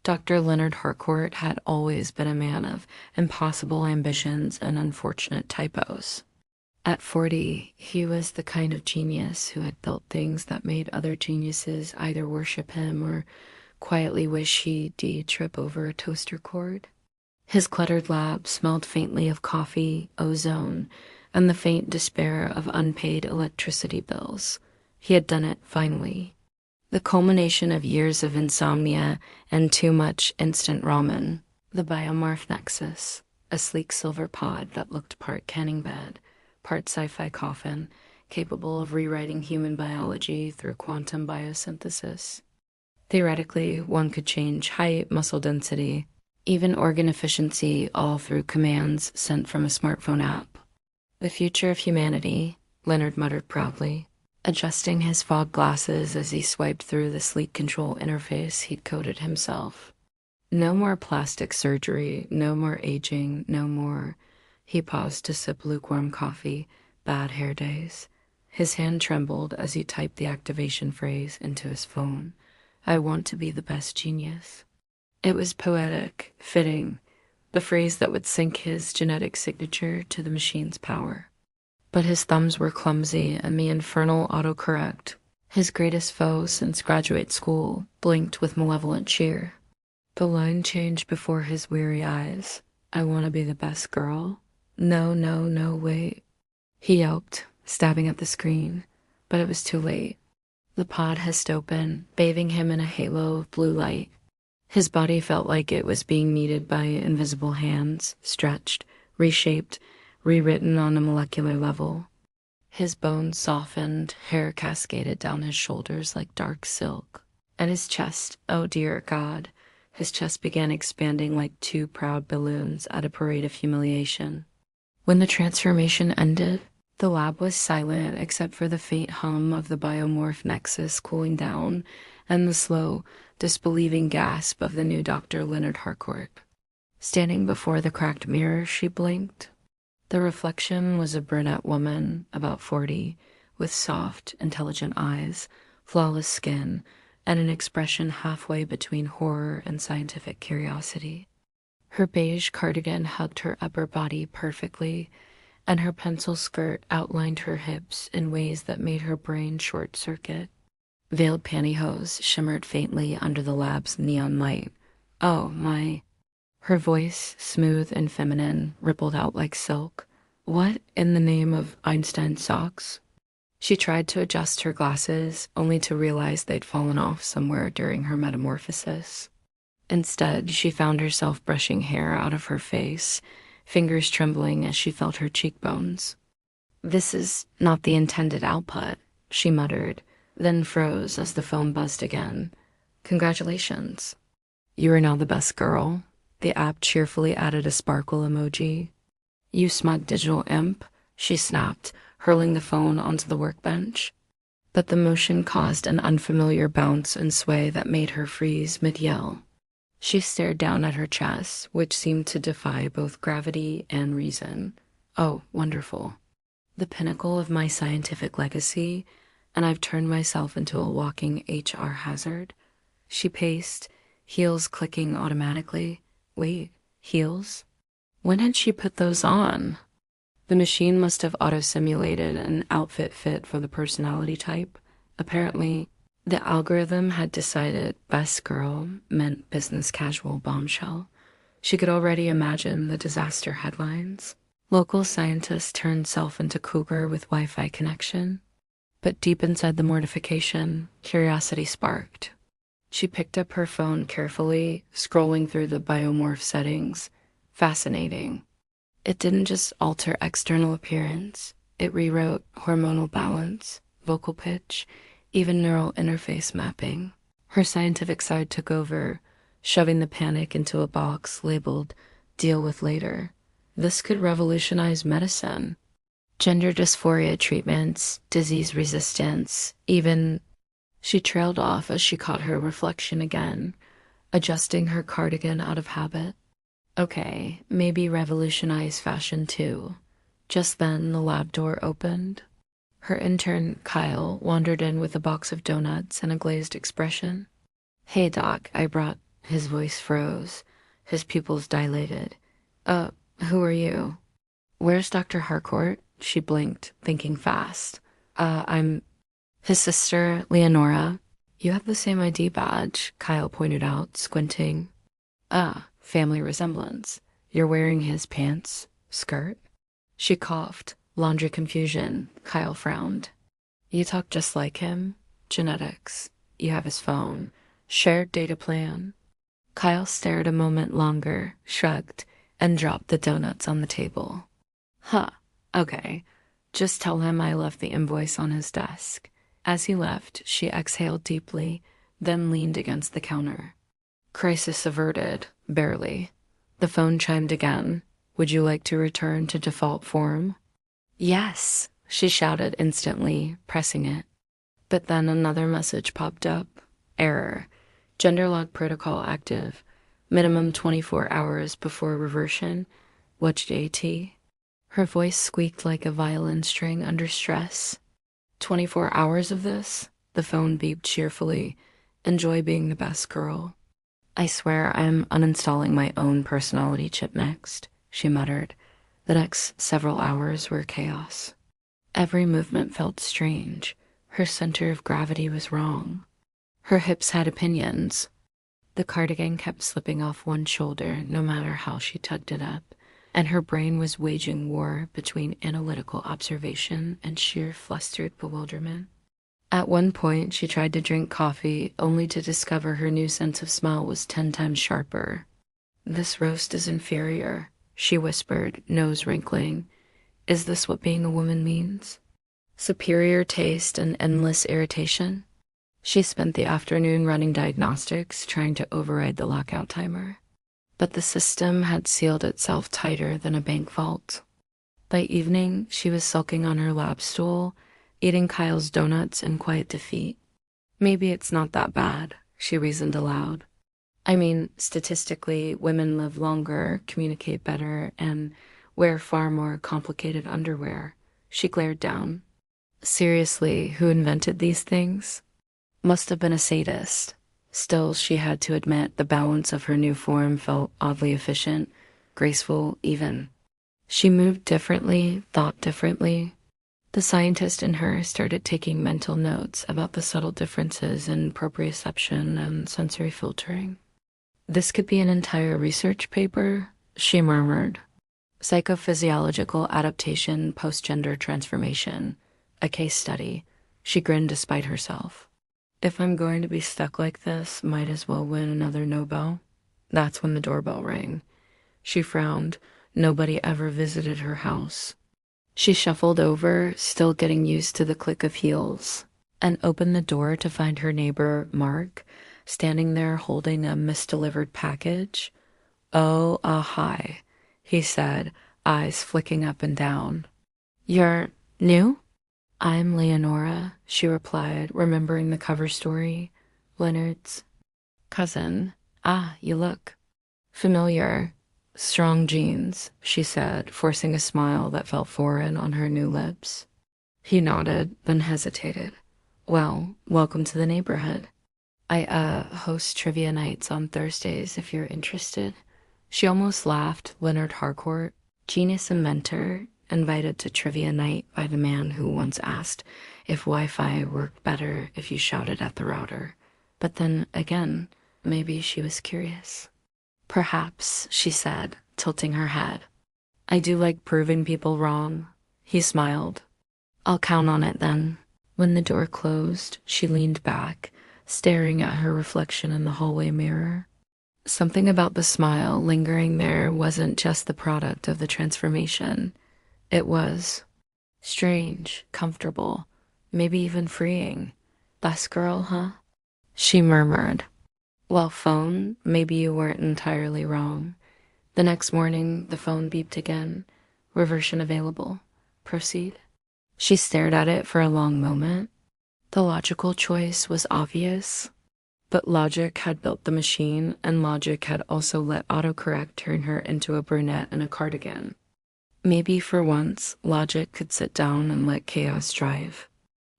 Dr. Leonard Harcourt had always been a man of impossible ambitions and unfortunate typos. At 40, he was the kind of genius who had built things that made other geniuses either worship him or quietly wish he'd trip over a toaster cord. His cluttered lab smelled faintly of coffee, ozone, and the faint despair of unpaid electricity bills. He had done it finally. The culmination of years of insomnia and too much instant ramen. The biomorph nexus, a sleek silver pod that looked part canning bed, part sci-fi coffin, capable of rewriting human biology through quantum biosynthesis. Theoretically, one could change height, muscle density, even organ efficiency, all through commands sent from a smartphone app. The future of humanity, Leonard muttered proudly, adjusting his fog glasses as he swiped through the sleek control interface he'd coded himself. No more plastic surgery, no more aging, no more. He paused to sip lukewarm coffee, bad hair days. His hand trembled as he typed the activation phrase into his phone. I want to be the best genius. It was poetic, fitting, the phrase that would sync his genetic signature to the machine's power. But his thumbs were clumsy, and the infernal autocorrect, his greatest foe since graduate school, blinked with malevolent cheer. The line changed before his weary eyes. I want to be the best girl. No, no, no, wait. He yelped, stabbing at the screen, but it was too late. The pod hissed open, bathing him in a halo of blue light. His body felt like it was being kneaded by invisible hands, stretched, reshaped, rewritten on a molecular level. His bones softened, hair cascaded down his shoulders like dark silk. And his chest, oh dear God, his chest began expanding like two proud balloons at a parade of humiliation. When the transformation ended, the lab was silent except for the faint hum of the biomorph nexus cooling down and the slow, disbelieving gasp of the new Dr. Leonard Harcourt. Standing before the cracked mirror, she blinked. The reflection was a brunette woman, about 40, with soft, intelligent eyes, flawless skin, and an expression halfway between horror and scientific curiosity. Her beige cardigan hugged her upper body perfectly, and her pencil skirt outlined her hips in ways that made her brain short-circuit. Veiled pantyhose shimmered faintly under the lab's neon light. Oh, my. Her voice, smooth and feminine, rippled out like silk. What in the name of Einstein socks? She tried to adjust her glasses, only to realize they'd fallen off somewhere during her metamorphosis. Instead, she found herself brushing hair out of her face, fingers trembling as she felt her cheekbones. This is not the intended output, she muttered, then froze as the phone buzzed again. Congratulations. You are now the best girl. The app cheerfully added a sparkle emoji. You smug digital imp, she snapped, hurling the phone onto the workbench. But the motion caused an unfamiliar bounce and sway that made her freeze mid-yell. She stared down at her chest, which seemed to defy both gravity and reason. Oh, wonderful. The pinnacle of my scientific legacy, and I've turned myself into a walking HR hazard. She paced, heels clicking automatically. Wait, heels? When had she put those on? The machine must have auto-simulated an outfit fit for the personality type. Apparently, the algorithm had decided best girl meant business casual bombshell. She could already imagine the disaster headlines. Local scientist turned self into cougar with Wi-Fi connection. But deep inside the mortification, curiosity sparked. She picked up her phone carefully, scrolling through the biomorph settings. Fascinating. It didn't just alter external appearance. It rewrote hormonal balance, vocal pitch, even neural interface mapping. Her scientific side took over, shoving the panic into a box labeled "Deal with later." This could revolutionize medicine. Gender dysphoria treatments, disease resistance, even... She trailed off as she caught her reflection again, adjusting her cardigan out of habit. Okay, maybe revolutionize fashion too. Just then, the lab door opened. Her intern, Kyle, wandered in with a box of donuts and a glazed expression. Hey, Doc, I brought... His voice froze. His pupils dilated. Who are you? Where's Dr. Harcourt? She blinked, thinking fast. I'm his sister, Leonora. You have the same ID badge, Kyle pointed out, squinting. Family resemblance. You're wearing his pants, skirt? She coughed. Laundry confusion. Kyle frowned. You talk just like him. Genetics. You have his phone. Shared data plan. Kyle stared a moment longer, shrugged, and dropped the donuts on the table. Huh. Okay. Just tell him I left the invoice on his desk. As he left, she exhaled deeply, then leaned against the counter. Crisis averted, barely. The phone chimed again. Would you like to return to default form? Yes, she shouted instantly, pressing it. But then another message popped up. Error. Gender log protocol active. Minimum 24 hours before reversion. Watch JT. Her voice squeaked like a violin string under stress. 24 hours of this? The phone beeped cheerfully. Enjoy being the best girl. I swear I'm uninstalling my own personality chip next, she muttered. The next several hours were chaos. Every movement felt strange. Her center of gravity was wrong. Her hips had opinions. The cardigan kept slipping off one shoulder no matter how she tugged it up, and her brain was waging war between analytical observation and sheer flustered bewilderment. At one point, she tried to drink coffee, only to discover her new sense of smell was 10 times sharper. This roast is inferior, she whispered, nose wrinkling. Is this what being a woman means? Superior taste and endless irritation? She spent the afternoon running diagnostics, trying to override the lockout timer. But the system had sealed itself tighter than a bank vault. By evening, she was sulking on her lab stool, eating Kyle's donuts in quiet defeat. Maybe it's not that bad, she reasoned aloud. I mean, statistically, women live longer, communicate better, and wear far more complicated underwear. She glared down. Seriously, who invented these things? Must have been a sadist. Still, she had to admit the balance of her new form felt oddly efficient, graceful, even. She moved differently, thought differently. The scientist in her started taking mental notes about the subtle differences in proprioception and sensory filtering. This could be an entire research paper, she murmured. Psychophysiological adaptation post-gender transformation, a case study. She grinned despite herself. If I'm going to be stuck like this, might as well win another Nobel. That's when the doorbell rang. She frowned. Nobody ever visited her house. She shuffled over, still getting used to the click of heels, and opened the door to find her neighbor, Mark, standing there holding a misdelivered package. Oh, hi, he said, eyes flicking up and down. You're new? I'm Leonora, she replied, remembering the cover story. Leonard's cousin. Ah, you look familiar. Strong genes, she said, forcing a smile that felt foreign on her new lips. He nodded, then hesitated. Well, welcome to the neighborhood. I, host trivia nights on Thursdays if you're interested. She almost laughed. Leonard Harcourt, genius inventor, invited to trivia night by the man who once asked if Wi-Fi worked better if you shouted at the router. But then, again, maybe she was curious. Perhaps, she said, tilting her head. I do like proving people wrong. He smiled. I'll count on it then. When the door closed, she leaned back, staring at her reflection in the hallway mirror. Something about the smile lingering there wasn't just the product of the transformation. It was strange, comfortable, maybe even freeing. Best girl, huh? She murmured. Well, phone, maybe you weren't entirely wrong. The next morning, the phone beeped again. Reversion available. Proceed. She stared at it for a long moment. The logical choice was obvious, but logic had built the machine, and logic had also let autocorrect turn her into a brunette in a cardigan. Maybe for once, logic could sit down and let chaos drive.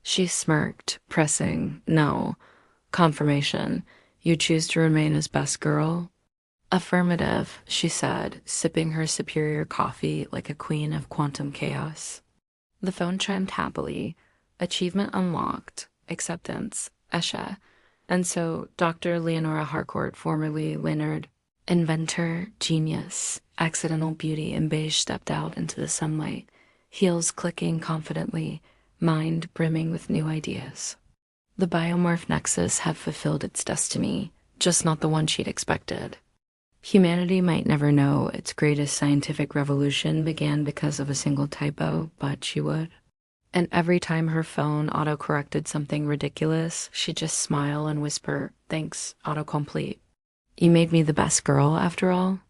She smirked, pressing, no. Confirmation. You choose to remain his best girl? Affirmative, she said, sipping her superior coffee like a queen of quantum chaos. The phone chimed happily. Achievement unlocked. Acceptance. Esha. And so Dr. Leonora Harcourt, formerly Leonard, inventor, genius, accidental beauty in beige, stepped out into the sunlight, heels clicking confidently, mind brimming with new ideas. The biomorph nexus had fulfilled its destiny, just not the one she'd expected. Humanity might never know its greatest scientific revolution began because of a single typo, but she would. And every time her phone auto-corrected something ridiculous, she'd just smile and whisper, "Thanks, autocomplete. You made me the best girl, after all."